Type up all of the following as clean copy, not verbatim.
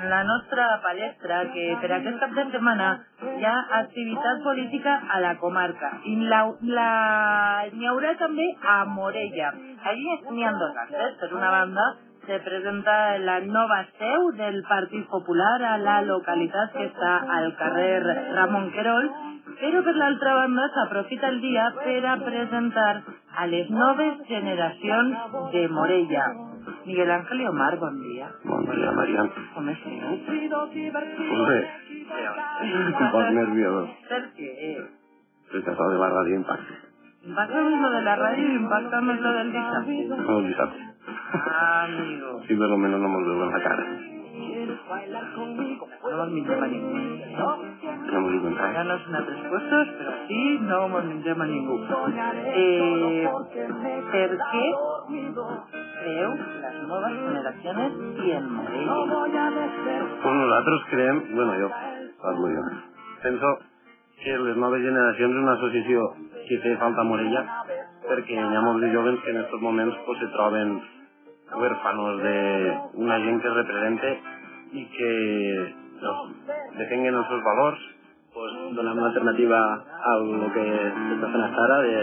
en la nostra palestra que per aquest cap de setmana hi ha activitat política a la comarca i n'hi haurà també a Morella. Allí n'hi ha dos actes. Per una banda, se presenta la nova seu del Partit Popular a la localitat que està al carrer Ramon Querol, però per l'altra banda s'aprofita el dia per a presentar a les noves generacions de Morella. Miguel Ángel i Omar, bon dia. Bon dia, Marian. Com esteu? Pues bé, un poc nerviós. Per què? Perquè això de la ràdio impacta. ¿Impacta més lo de la ràdio i impacta més lo del dissabte? No, el dissabte. Ah, amigo. Sí, per lo menos no mos veuen la cara. No mos mengem a ningú. No mos diuen res. Ya no son altres puestos, però sí, no mos mengem a ningú. Per què creu les noves generacions i en Morella? Pues nosaltres creiem, bueno, jo, parlo jo, penso que les noves generacions és una associació que té falta a Morella perquè hi ha molts de joves que en aquests moments pues, se troben huérfanos d'una gent que represente i que defenguen els seus valors, pues donar una alternativa a lo que s'està fent hasta ara de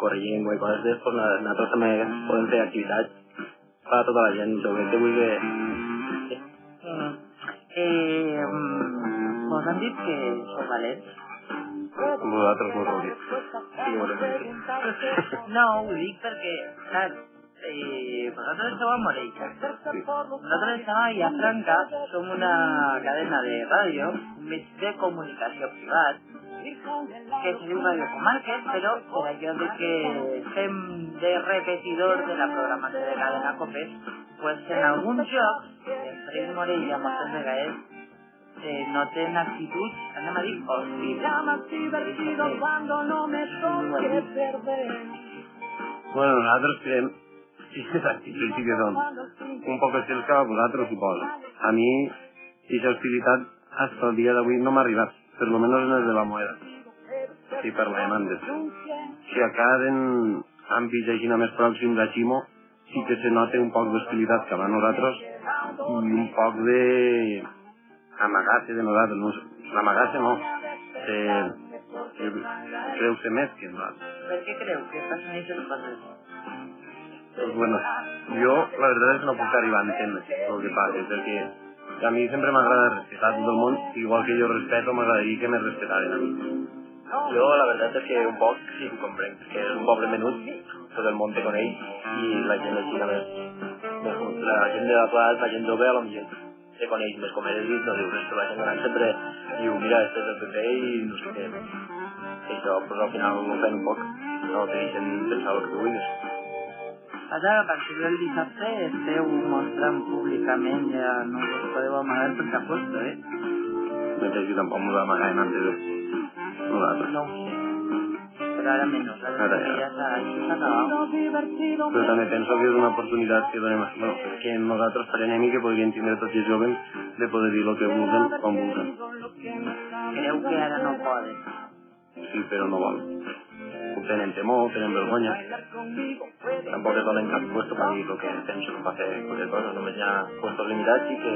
córrer llengua i coses d'estos. Nosaltres també podem fer activitats per a tota la gent jove que vulgui. Vos han dit que sou valents? nosaltres no ho dit. No, ho dic perquè, clar, vosaltres esteu a Morella. Nosaltres estem a Villafranca, som una cadena de ràdio, un mig de comunicació privat, que se diu Radio Comarques, però per allò de que fem de repetidor de la programació de cadena COPE, pues en alguns jocs, sempre en Morella, moltes vegades, noten actituds, anem a dir, Bueno, nosaltres creiem que les actituds sí que són un poc estils que a vosaltres suposa. A mi, aquesta hostilitat fins al dia d'avui no m'ha arribat, per lo menos en el de la moneda. Si parlem antes. Si a cada àmbit així més pròxims a Ximo, sí que se nota un poc d'hostilitat cap a nosaltres i un poc de amagar-se de nosaltres. No, amagar-se no. Creu-se més que nosaltres. Per què creu que passen aquestes coses? Pues bueno, jo la veritat és que no puc arribar a entendre el que passa, perquè a mi sempre m'agrada respetar tot el món, igual que jo respeto, m'agradaria que me respetaren a mi. Jo la veritat és que un poc sí ho comprenc, que és un poble menut, tot el món te coneix i la gent així més, la gent de la plaça, la gent jove, a lo millor te coneix més com eres i no dius res, però la gent gran sempre diu, mira, este és el PP i no sé què. I això, pues al final ho fem un poc, no te deixen pensar el que tu vulguis. Ara, a partir del dissabte, esteu mostrant públicament, ja no us podeu amagar per cap puesto, Mentre que tampoc ens amaguem antes de nosaltres. No ho sé. Però ara menys, ara ja s'ha acabat. Però també penso que és una oportunitat que donem, bueno, que nosaltres prenem i que podrien tindre tots els joves de poder dir el que vulguin, com vulguin. Creu que ara no poden? Sí, però no volen. Ho tenen temor, tenen vergonya. Tampoc es donen cap puesto per dir el que penso que fa fer qualsevol cosa, només hi ha puestos limitats i que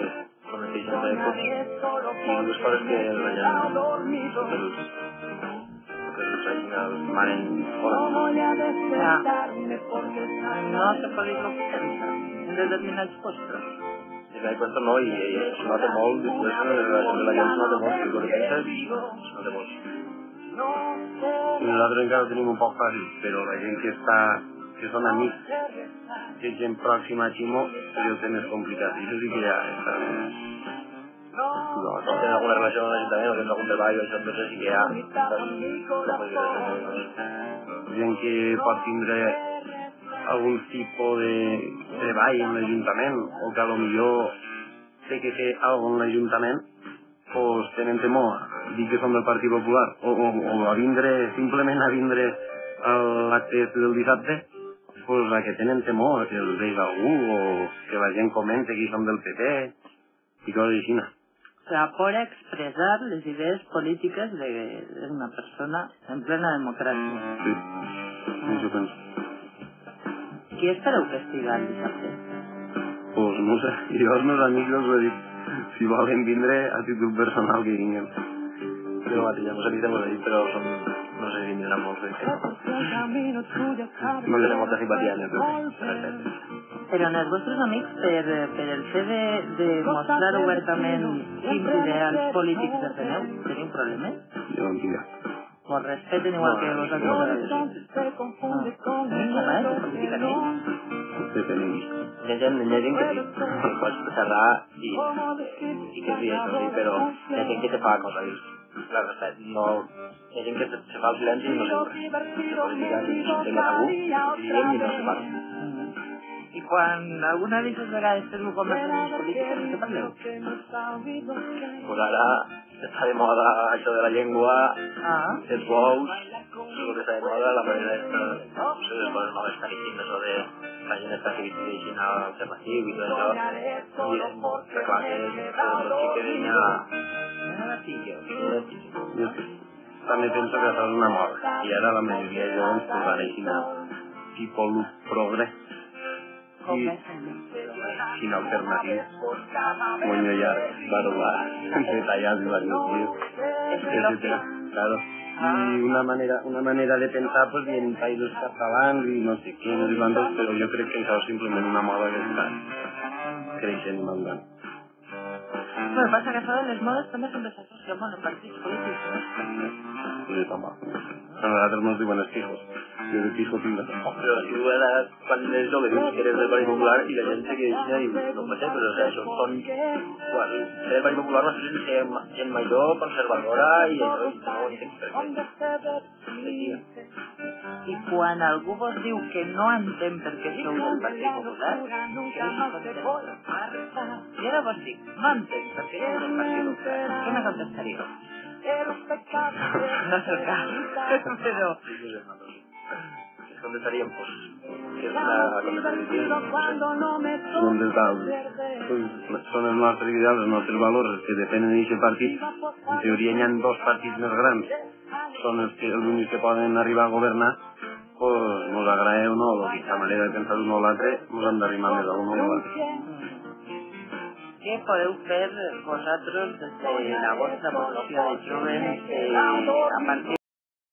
són els deixen de tots. I dues coses que la gent, que els manen fora. No se pot dir el que pensa en determinats puestos. I m'he cuenta no, i es nota molt, després la gent es nota molt, i el que penses es nota molt. I nosaltres encara ho tenim un poc fàcil, però la gent que són amics, que és gent pròxima a Ximo, ho té més complicat. I això sí que ja està més... No, si tens alguna relació amb l'Ajuntament o tens algun treball o això, entonces sí que hi ha gent que pot tindre algun tipus de treball en l'Ajuntament o que potser té que fer alguna cosa en l'Ajuntament, pues tenen temor a dir que són del Partit Popular o a vindre, simplement a vindre a l'acte del dissabte, pues a que tenen temor a que els vegi algú o que la gent comente que són del PP i coses així. O sea, por expresar les idees polítiques d'una persona en plena democràcia. Sí, això penso. Qui espereu que estiga el dissabte? Pues no sé, jo als meus amics els he dit Si volen vindre a títol personal que vinguin. Però mateix, ja no sé què t'hemos de dir, però són... no sé si vindran molts bé. No tenim molta simpatia en el PP. Però en els vostres amics, per el fet de mostrar obertament quins ideals polítics defeneu, teniu problemes? Jo no diria. Vos respeten igual que vosaltres? Política no? Què tenim? Hi ha gent que sí, que pots xerrar i que sí, això sí, però hi ha gent que te fa cosa, dius. La veritat, no... Hi ha gent que se fa el silenci i no sé res. De política ni de tabú, diguem, ni no se parla. I quan alguna d'aquestes vegades feu conversacions polítiques, què parleu? Pues ara està de moda això de la llengua, els bous, el que està de moda, la manera de... no sé, les coses noves que estan això de la gent està dirigint alternatiu i tot això, i està clar que el xic de Jo també penso que això és una moda i ara la majoria de joves progresseixin a tipus progre i sin alternativas, moño llarg, barba, detallats i varios, etcétera. Claro. Y una manera de pensar pues en països catalans i no sé què, no bandos, però jo crec que això és simplement una moda que està creixent i mandant. Bueno, passa que això de les modes també sempre s'associa molt a partits polítics, no? Sí, tampoc. A nosaltres nos diuen esquijos. Jo de pijo tinc de tampoc. Però si tu eres, quan eres jove, dius que eres del Partit Popular i la gent se queixa i no pot ser, però o sigui, això són... Quan ser del Partit Popular no sé si gent major, conservadora i això, i no ho entenc perfecte. I quan algú vos diu que no entén per què sou del Partit Popular, què us contesteu? I ara vos dic, no entenc per què sou del Partit Popular. Què me contestaríeu? No és el cas, però... Contestaríem, pues, que és una contestació, pues són els nostres ideals, els nostres valors, els que depenen d'aquest partit. En teoria hi ha dos partits més grans, són els únics que poden arribar a governar, pues mos agrada o no, la manera de pensar d'un o l'altre, mos hem d'arrimar més a un o l'altre. Què podeu fer vosaltres des de la vostra posició de joves a partir